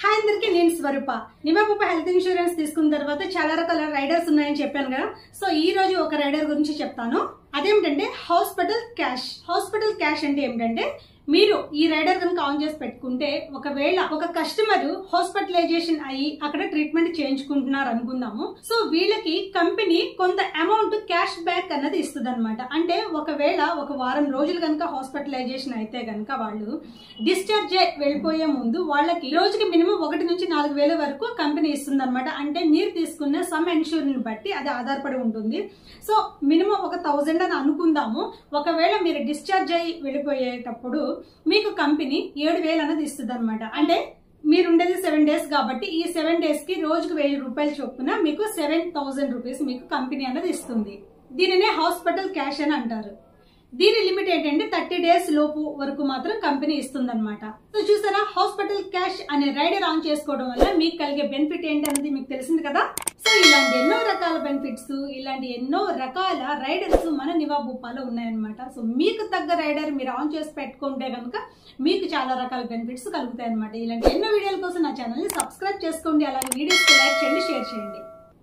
Hi అందరికీ నేను స్వరూప. నివాబూప health insurance తీసుకున్న తర్వాత చాలా రకాల రైడర్స్ ఉన్నాయని చెప్పాను కదా. సో ఈ రోజు ఒక రైడర్ గురించి చెప్తాను. అదేమిటంటే హాస్పిటల్ క్యాష్. హాస్పిటల్ క్యాష్ అంటే ఏమిటంటే మీరు ఈ రైడర్ కనుక ఆన్ చేసి పెట్టుకుంటే ఒకవేళ ఒక కస్టమర్ హాస్పిటలైజేషన్ అయ్యి అక్కడ ట్రీట్మెంట్ చేయించుకుంటున్నారు అనుకుందాము. సో వీళ్ళకి కంపెనీ కొంత అమౌంట్ క్యాష్ బ్యాక్ అన్నది ఇస్తుంది అనమాట. అంటే ఒకవేళ ఒక వారం రోజులు కనుక హాస్పిటలైజేషన్ అయితే కనుక వాళ్ళు డిశ్చార్జ్ వెళ్ళిపోయే ముందు వాళ్ళకి రోజుకి మినిమం 1 నుంచి 4 వేల వరకు కంపెనీ ఇస్తుంది అనమాట. అంటే మీరు తీసుకున్న సమ్ ఇన్సూరెన్స్ బట్టి అది ఆధారపడి ఉంటుంది. సో మినిమం 1000 అని అనుకుందాము. ఒకవేళ మీరు డిశ్చార్జ్ అయ్యి వెళ్ళిపోయేటప్పుడు మీకు కంపెనీ 7000 అనేది ఇస్తుంది అనమాట. అంటే మీరుండేది 7 డేస్ కాబట్టి ఈ 7 డేస్ కి రోజుకు 1000 రూపాయలు చొప్పున మీకు 7000 రూపీస్ మీకు కంపెనీ అనేది ఇస్తుంది. దీనినే హాస్పిటల్ క్యాష్ అని అంటారు. దీని లిమిట్ ఏంటంటే 30 డేస్ లోపు వరకు మాత్రం కంపెనీ ఇస్తుంది అనమాట. సో చూసారా, హాస్పిటల్ క్యాష్ అనే రైడర్ ఆన్ చేసుకోవడం వల్ల మీకు కలిగే బెనిఫిట్ ఏంటి అనేది మీకు తెలిసింది కదా. సో ఇలాంటి ఎన్నో రకాల బెనిఫిట్స్, ఇలాంటి ఎన్నో రకాల రైడర్స్ మన నివాబూపాలో ఉన్నాయన్నమాట. సో మీకు తగ్గ రైడర్ మీరు ఆన్ చేసి పెట్టుకుంటే కనుక మీకు చాలా రకాల బెనిఫిట్స్ కలుగుతాయి అనమాట. ఇలాంటి ఎన్నో వీడియోల కోసం నా ఛానల్ ని సబ్స్క్రైబ్ చేసుకోండి. అలాగే వీడియోస్ లైక్ చేయండి, షేర్ చేయండి.